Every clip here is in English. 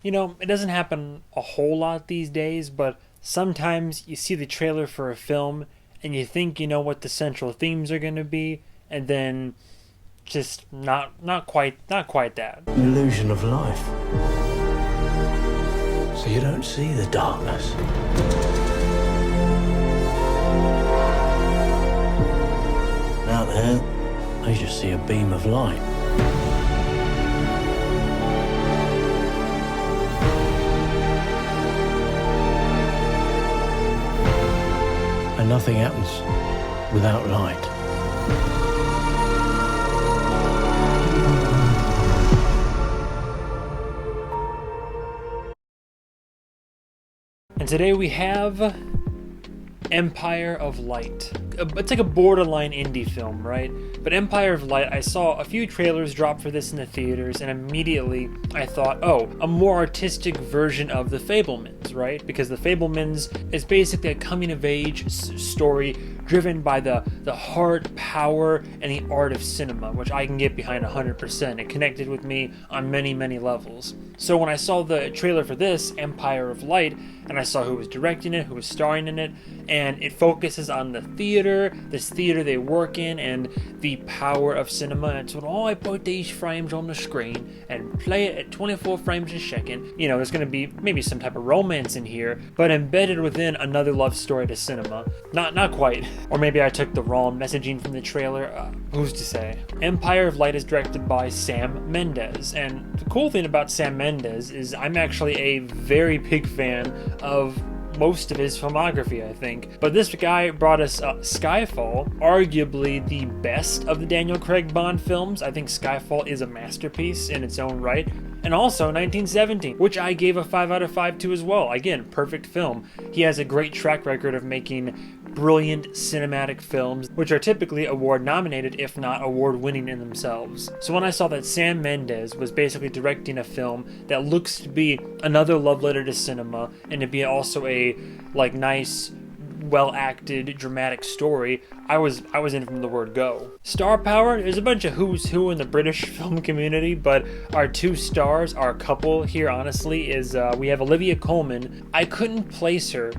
You know, it doesn't happen a whole lot these days, but sometimes you see the trailer for a film and you think you know what the central themes are going to be, and then just not quite that. Illusion of life. So you don't see the darkness. Out there, I just see a beam of light. And nothing happens without light. And today we have Empire of Light. It's like a borderline indie film, right? But Empire of Light, I saw a few trailers drop for this in the theaters, and immediately I thought, oh, a more artistic version of The Fabelmans, right? Because The Fabelmans is basically a coming-of-age story driven by the heart, power, and the art of cinema, which I can get behind 100%. It connected with me on many, many levels. So when I saw the trailer for this, Empire of Light, and I saw who was directing it, who was starring in it, and it focuses on the theater, this theater they work in, and the power of cinema. And so, oh, I put these frames on the screen and play it at 24 frames a second. You know, there's going to be maybe some type of romance in here, but embedded within another love story to cinema. Not quite. Or maybe I took the wrong messaging from the trailer. Who's to say? Empire of Light is directed by Sam Mendes, and the cool thing about Sam Mendes is I'm actually a very big fan of most of his filmography, I think. But this guy brought us Skyfall, arguably the best of the Daniel Craig Bond films. I think Skyfall is a masterpiece in its own right. And also 1917, which I gave a 5 out of 5 to as well. Again, perfect film. He has a great track record of making brilliant cinematic films, which are typically award nominated, if not award winning in themselves. So when I saw that Sam Mendes was basically directing a film that looks to be another love letter to cinema, and to be also a nice, well acted, dramatic story, I was in from the word go. Star power, there's a bunch of who's who in the British film community, but our two stars, our couple here honestly, is we have Olivia Colman. I couldn't place her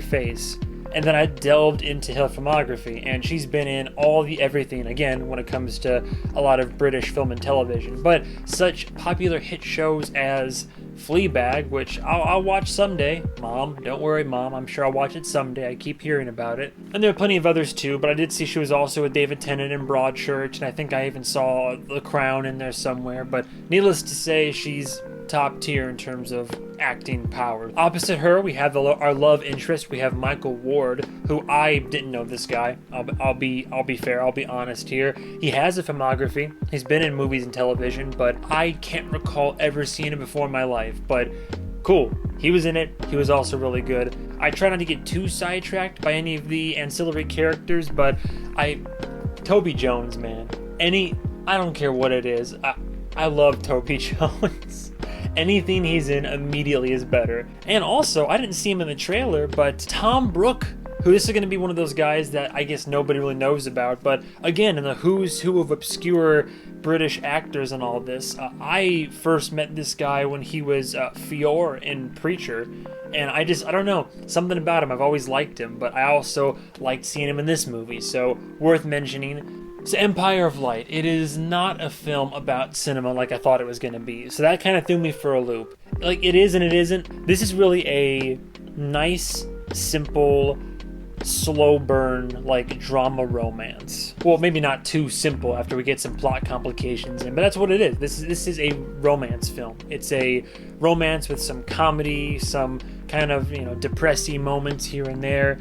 face. And then I delved into her filmography, and she's been in all the everything, again, when it comes to a lot of British film and television. But such popular hit shows as Fleabag, which I'll watch someday. Mom, don't worry, Mom, I'm sure I'll watch it someday. I keep hearing about it. And there are plenty of others too, but I did see she was also with David Tennant in Broadchurch, and I think I even saw The Crown in there somewhere. But needless to say, she's top tier in terms of acting power. Opposite her, we have our love interest. We have Michael Ward, who I didn't know this guy. I'll be fair. I'll be honest here. He has a filmography. He's been in movies and television, but I can't recall ever seeing him before in my life. But cool. He was in it. He was also really good. I try not to get too sidetracked by any of the ancillary characters, but Toby Jones, man. I don't care what it is. I love Toby Jones. Anything he's in immediately is better. And also, I didn't see him in the trailer, but Tom Brooke, who this is going to be one of those guys that I guess nobody really knows about, but again, in the who's who of obscure British actors and all this, I first met this guy when he was Fior in Preacher, and I don't know, something about him, I've always liked him, but I also liked seeing him in this movie, so worth mentioning. So Empire of Light, it is not a film about cinema like I thought it was going to be. So that kind of threw me for a loop. Like, it is and it isn't. This is really a nice, simple, slow burn, drama romance. Well, maybe not too simple after we get some plot complications in, but that's what it is. This is a romance film. It's a romance with some comedy, some kind of, depressing moments here and there.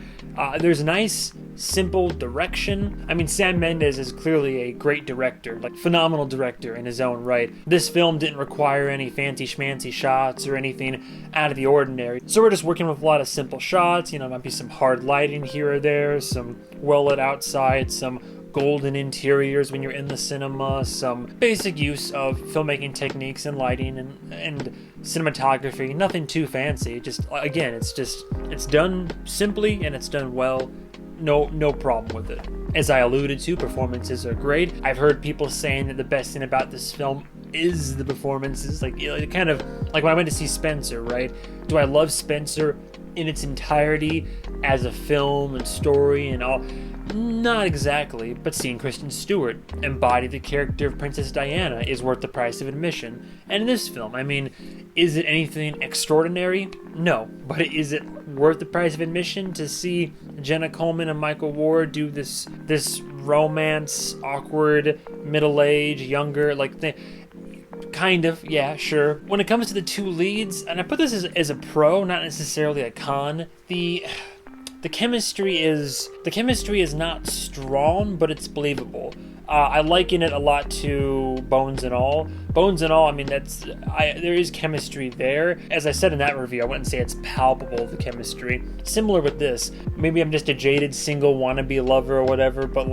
There's nice, simple direction. I mean, Sam Mendes is clearly a great director, phenomenal director in his own right. This film didn't require any fancy schmancy shots or anything out of the ordinary. So we're just working with a lot of simple shots. Might be some hard lighting here or there, some well-lit outside, some golden interiors when you're in the cinema, some basic use of filmmaking techniques and lighting and cinematography. Nothing too fancy. Just, again, it's done simply and it's done well. No problem with it. As I alluded to, performances are great. I've heard people saying that the best thing about this film is the performances. Like, kind of like when I went to see Spencer, right? Do I love Spencer in its entirety as a film and story and all? Not exactly, but seeing Kristen Stewart embody the character of Princess Diana is worth the price of admission. And in this film, I mean, is it anything extraordinary? No, but is it worth the price of admission to see Jenna Coleman and Michael Ward do this romance, awkward, middle-aged, younger, kind of, yeah, sure. When it comes to the two leads, and I put this as a pro, not necessarily a con, the chemistry is not strong, but it's believable. I liken it a lot to Bones and All. Bones and All, I mean, there is chemistry there. As I said in that review, I wouldn't say it's palpable, the chemistry. Similar with this. Maybe I'm just a jaded single wannabe lover or whatever, but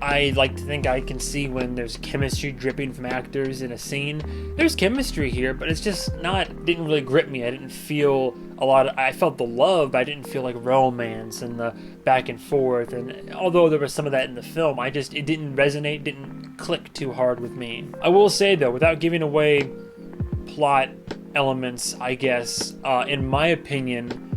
I like to think I can see when there's chemistry dripping from actors in a scene. There's chemistry here, but it's just didn't really grip me. I didn't feel I felt the love, but I didn't feel like romance and the back and forth. And although there was some of that in the film, it didn't resonate, didn't click too hard with me. I will say though, without giving away plot elements, I guess, in my opinion,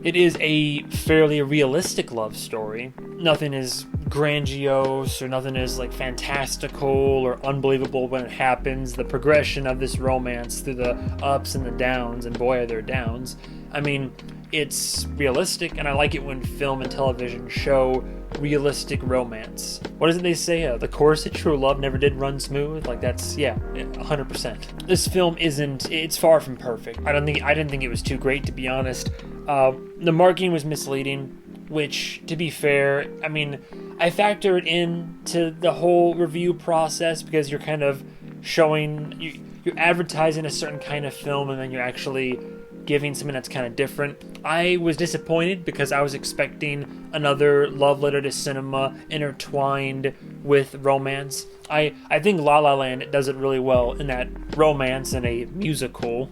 it is a fairly realistic love story. Nothing is grandiose or nothing is fantastical or unbelievable when it happens. The progression of this romance through the ups and the downs, and boy are there downs. I mean, it's realistic, and I like it when film and television show realistic romance. What is it they say? The course of true love never did run smooth. That's 100%. This film it's far from perfect. I didn't think it was too great, to be honest. The marketing was misleading, which, to be fair, I mean, I factor it into the whole review process because you're kind of showing, you're advertising a certain kind of film and then you're actually giving something that's kind of different. I was disappointed because I was expecting another love letter to cinema intertwined with romance. I think La La Land does it really well in that romance in a musical,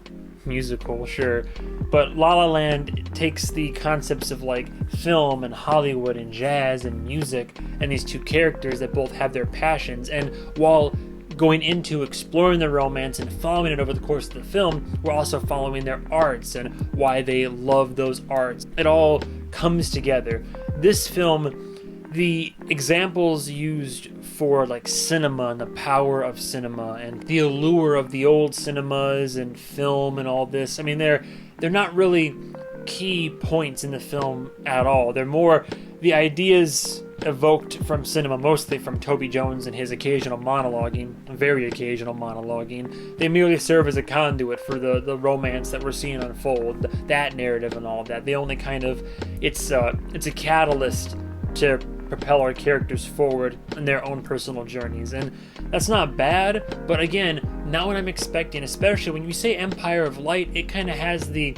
sure, but La La Land takes the concepts of film and Hollywood and jazz and music and these two characters that both have their passions, and while going into exploring the romance and following it over the course of the film, we're also following their arts and why they love those arts. It all comes together. This film, the examples used for cinema and the power of cinema and the allure of the old cinemas and film and all this, I mean, they're not really key points in the film at all. They're more the ideas evoked from cinema, mostly from Toby Jones and his occasional monologuing, very occasional monologuing. They merely serve as a conduit for the romance that we're seeing unfold, that narrative and all of that. They only kind of, it's a catalyst to propel our characters forward in their own personal journeys, and that's not bad, but again, not what I'm expecting, especially when you say Empire of Light. It kind of has they're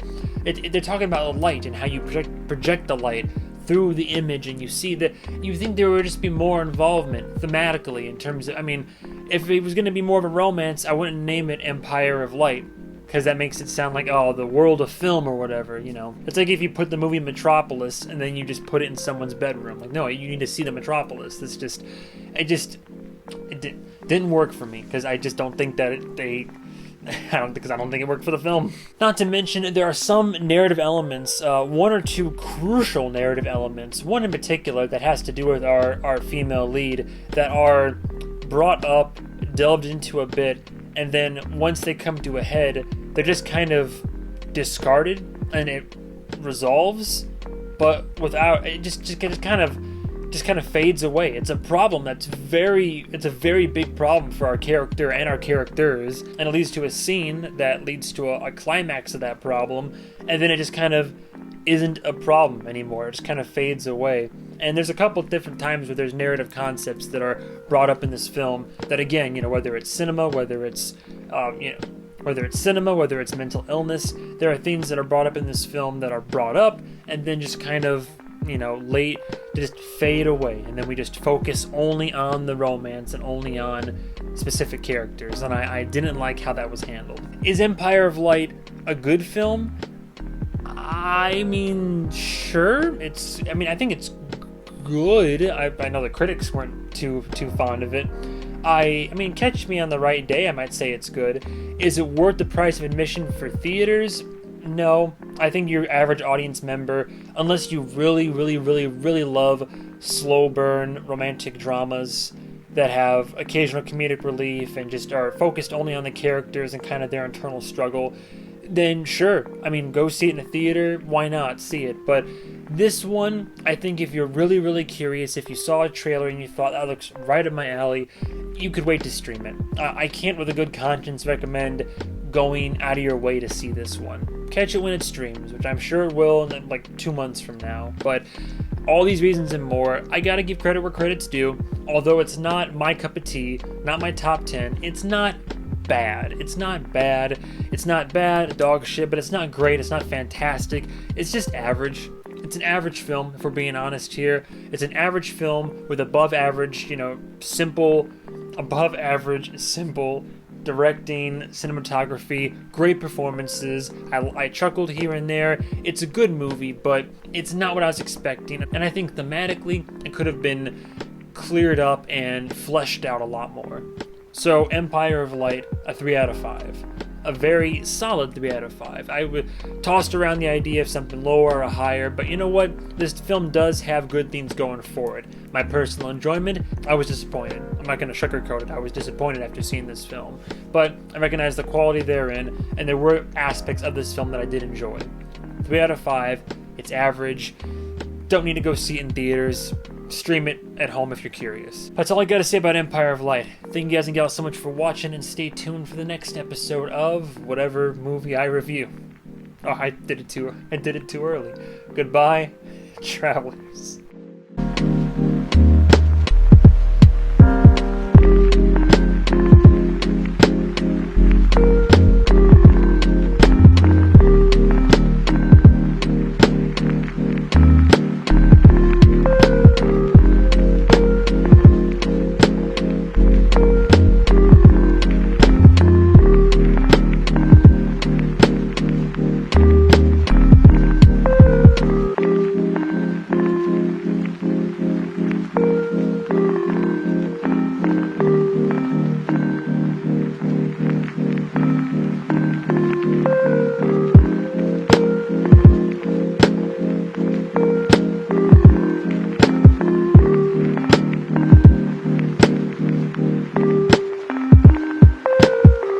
talking about the light and how you project the light through the image, and you see that you think there would just be more involvement thematically in terms of, I mean, if it was going to be more of a romance, I wouldn't name it Empire of Light, because that makes it sound like, oh, the world of film or whatever, you know. It's like if you put the movie Metropolis and then you just put it in someone's bedroom. No, you need to see the Metropolis. It didn't work for me, because I just don't think that I don't think it worked for the film. Not to mention, there are some narrative elements, one or two crucial narrative elements, one in particular that has to do with our female lead, that are brought up, delved into a bit, and then once they come to a head, they're just kind of discarded, and it resolves, but without, it just kind of fades away. It's a problem it's a very big problem for our character and our characters, and it leads to a scene that leads to a climax of that problem, and then it just kind of isn't a problem anymore. It just kind of fades away. And there's a couple different times where there's narrative concepts that are brought up in this film that, again, whether it's cinema, whether it's mental illness, there are things that are brought up in this film that are brought up and then just kind of, late, just fade away, and then we just focus only on the romance and only on specific characters, and I didn't like how that was handled. Is Empire of Light a good film? I mean, sure. I think it's good. I know the critics weren't too fond of it. I mean, catch me on the right day, I might say it's good. Is it worth the price of admission for theaters? No. I think your average audience member, unless you really, really, really, really love slow burn romantic dramas that have occasional comedic relief and just are focused only on the characters and kind of their internal struggle, then sure. I mean, go see it in a theater. Why not see it? But this one, I think if you're really, really curious, if you saw a trailer and you thought that looks right up my alley, you could wait to stream it. I can't with a good conscience recommend going out of your way to see this one. Catch it when it streams, which I'm sure it will in like 2 months from now. But all these reasons and more, I gotta give credit where credit's due. Although it's not my cup of tea, not my top 10, it's not bad. It's not bad. It's not bad, dog shit, but it's not great. It's not fantastic. It's just average. It's an average film, if we're being honest here. It's an average film with above average, simple directing, cinematography, great performances. I chuckled here and there. It's a good movie, but it's not what I was expecting. And I think thematically, it could have been cleared up and fleshed out a lot more. So, Empire of Light, a 3 out of 5. A very solid 3 out of 5. I would tossed around the idea of something lower or higher, but you know what? This film does have good things going for it. My personal enjoyment, I was disappointed. I'm not going to sugarcoat it. I was disappointed after seeing this film. But I recognize the quality therein, and there were aspects of this film that I did enjoy. 3 out of 5. It's average. Don't need to go see it in theaters. Stream it at home if you're curious. That's all I gotta say about Empire of Light. Thank you guys and gals so much for watching, and stay tuned for the next episode of whatever movie I review. Oh, I did it too early. Goodbye, travelers.